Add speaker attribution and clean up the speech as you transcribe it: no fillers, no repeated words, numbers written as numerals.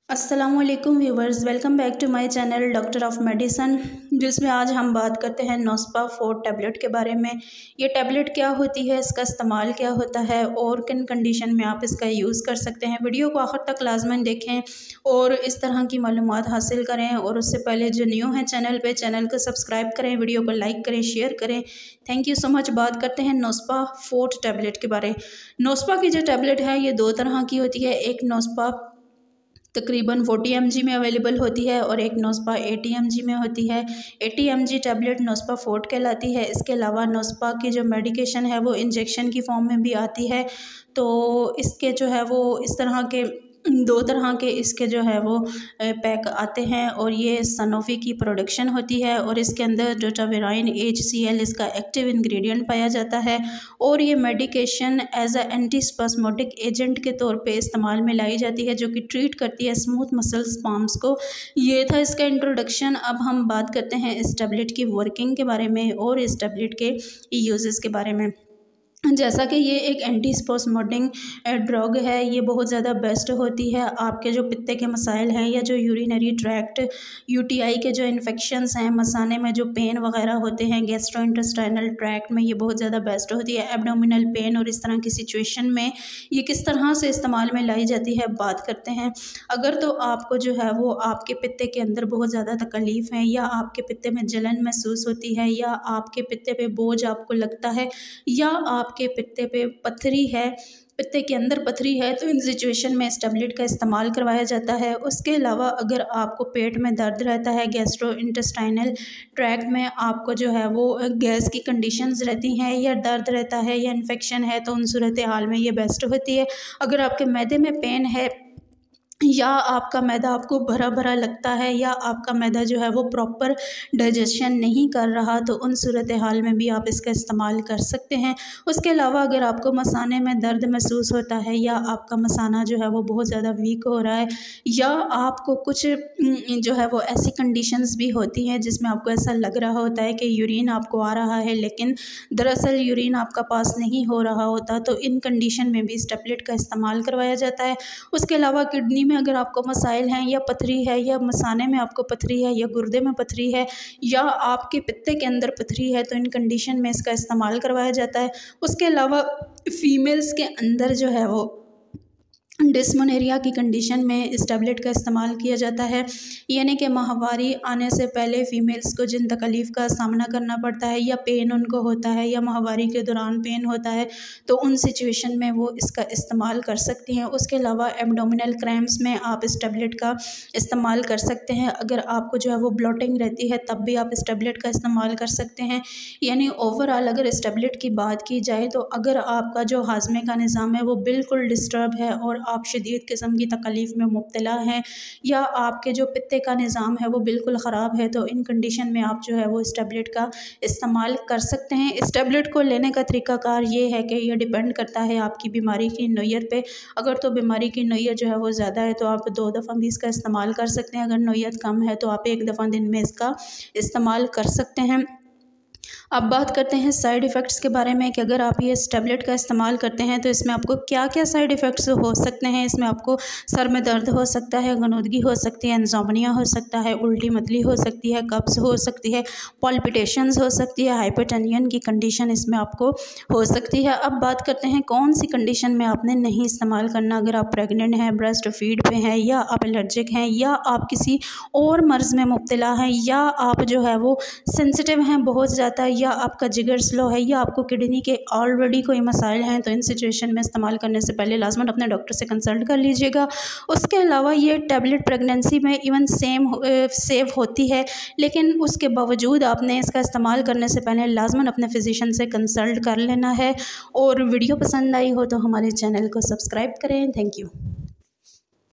Speaker 1: अस्सलामुअलैकुम viewers, welcome back to my channel doctor of medicine, जिसमें आज हम बात करते हैं नोस्पा 4 टैबलेट के बारे में। ये टैबलेट क्या होती है, इसका इस्तेमाल क्या होता है और किन कंडीशन में आप इसका यूज़ कर सकते हैं। वीडियो को आखिर तक लाजमन देखें और इस तरह की मालूमात हासिल करें। और उससे पहले जो न्यू हैं चैनल को सब्सक्राइब करें, वीडियो को लाइक करें, शेयर करें। Thank you so much. बात करते हैं नोस्पा 4 टैबलेट के बारे। नोस्पा की जो टैबलेट है ये 2 तरह की होती है। एक नोस्पा तकरीबन 40 mg में अवेलेबल होती है और एक नोस्पा 80 mg में होती है। 80 mg टैबलेट नोस्पा 4 कहलाती है। इसके अलावा नोस्पा की जो मेडिकेशन है वो इंजेक्शन की फॉर्म में भी आती है। तो इसके जो है वो इस तरह के 2 तरह के इसके जो है वो पैक आते हैं और ये सनोफी की प्रोडक्शन होती है और इसके अंदर डोटावेराइन HCl इसका एक्टिव इंग्रेडिएंट पाया जाता है। और ये मेडिकेशन एज अ एंटीस्पास्मोटिक एजेंट के तौर पे इस्तेमाल में लाई जाती है, जो कि ट्रीट करती है स्मूथ मसल स्पाम्स को। ये था इसका इंट्रोडक्शन। अब हम बात करते हैं इस टैबलेट की वर्किंग के बारे में और इस टैबलेट के यूजेस के बारे में। जैसा कि ये एक एंटीस्पास्मोटिक ड्रग है, ये बहुत ज़्यादा बेस्ट होती है। आपके जो पित्ते के मसाइल हैं या जो यूरिनरी ट्रैक्ट UTI के जो इन्फेक्शंस हैं, मसाने में जो पेन वगैरह होते हैं, गैस्ट्रोइंटेस्टाइनल ट्रैक्ट में ये बहुत ज़्यादा बेस्ट होती है। एब्डोमिनल पेन और इस तरह की सिचुएशन में ये किस तरह से इस्तेमाल में लाई जाती है बात करते हैं। अगर तो आपको जो है वो आपके पित्ते के अंदर बहुत ज़्यादा तकलीफ़ है या आपके पित्ते में जलन महसूस होती है या आपके पित्ते पे बोझ आपको लगता है या आपके पित्ते पे पथरी है, पित्ते के अंदर पथरी है, तो इन सिचुएशन में इस टैबलेट का इस्तेमाल करवाया जाता है। उसके अलावा अगर आपको पेट में दर्द रहता है, गैस्ट्रोइंटेस्टाइनल ट्रैक्ट में आपको जो है वो गैस की कंडीशंस रहती हैं या दर्द रहता है या इन्फेक्शन है, तो उन सूरत हाल में ये बेस्ट होती है। अगर आपके मैदे में पेन है या आपका मैदा आपको भरा भरा लगता है या आपका मैदा जो है वो प्रॉपर डाइजेशन नहीं कर रहा, तो उन सूरत हाल में भी आप इसका इस्तेमाल कर सकते हैं। उसके अलावा अगर आपको मसाने में दर्द महसूस होता है या आपका मसाना जो है वो बहुत ज़्यादा वीक हो रहा है या आपको कुछ जो है वो ऐसी कंडीशंस भी होती हैं जिसमें आपको ऐसा लग रहा होता है कि यूरिन आपको आ रहा है लेकिन दरअसल यूरिन आपका पास नहीं हो रहा होता, तो इन कंडीशन में भी इस टैबलेट का इस्तेमाल करवाया जाता है। उसके अलावा किडनी में अगर आपको मसाइल हैं या पथरी है या मसाने में आपको पथरी है या गुर्दे में पथरी है या आपके पित्ते के अंदर पथरी है, तो इन कंडीशन में इसका इस्तेमाल करवाया जाता है। उसके अलावा फीमेल्स के अंदर जो है वो डिस्मेनोरिया की कंडीशन में इस टैबलेट का इस्तेमाल किया जाता है, यानी कि माहवारी आने से पहले फ़ीमेल्स को जिन तकलीफ़ का सामना करना पड़ता है या पेन उनको होता है या माहवारी के दौरान पेन होता है, तो उन सिचुएशन में वो इसका इस्तेमाल कर सकती हैं। उसके अलावा एब्डोमिनल क्रैम्प्स में आप इस टैबलेट का इस्तेमाल कर सकते हैं। अगर आपको जो है वो ब्लोटिंग रहती है तब भी आप इस टैबलेट का इस्तेमाल कर सकते हैं। यानी ओवरऑल अगर इस टैबलेट की बात की जाए तो अगर आपका जो हाजमे का निज़ाम है वो बिल्कुल डिस्टर्ब है और आप शदीद किस्म की तकलीफ़ में मुब्तला हैं या आपके जो पित्ते का निज़ाम है वो बिल्कुल ख़राब है, तो इन कंडीशन में आप जो है वो इस टैबलेट का इस्तेमाल कर सकते हैं। इस टैबलेट को लेने का तरीक़ाकार ये है कि यह डिपेंड करता है आपकी बीमारी की नौयत पे। अगर तो बीमारी की नौयत जो है वो ज़्यादा है तो आप 2 दफ़ा भी इसका इस्तेमाल कर सकते हैं। अगर नौयत कम है तो आप 1 दफ़ा दिन में इसका इस्तेमाल कर सकते हैं। अब बात करते हैं साइड इफ़ेक्ट्स के बारे में कि अगर आप ये इस टैबलेट का इस्तेमाल करते हैं तो इसमें आपको क्या क्या साइड इफ़ेक्ट्स हो सकते हैं। इसमें आपको सर में दर्द हो सकता है, गनूदगी हो सकती है, इंसोम्निया हो सकता है, उल्टी मतली हो सकती है, कब्ज़ हो सकती है, पल्पिटेशंस हो सकती है, हाइपरटेंशन की कंडीशन इसमें आपको हो सकती है। अब बात करते हैं कौन सी कंडीशन में आपने नहीं इस्तेमाल करना। अगर आप प्रेगनेंट हैं, ब्रेस्ट फीड पे हैं या आप एलर्जिक हैं या आप किसी और मर्ज़ में मुब्तला हैं या आप जो है वो सेंसिटिव हैं बहुत ज़्यादा या आपका जिगर स्लो है या आपको किडनी के ऑलरेडी कोई मसाइल हैं, तो इन सिचुएशन में इस्तेमाल करने से पहले लाजमन अपने डॉक्टर से कंसल्ट कर लीजिएगा। उसके अलावा ये टैबलेट प्रेगनेंसी में इवन सेफ होती है, लेकिन उसके बावजूद आपने इसका इस्तेमाल करने से पहले लाजमन अपने फिजिशियन से कंसल्ट कर लेना है। और वीडियो पसंद आई हो तो हमारे चैनल को सब्सक्राइब करें। Thank you.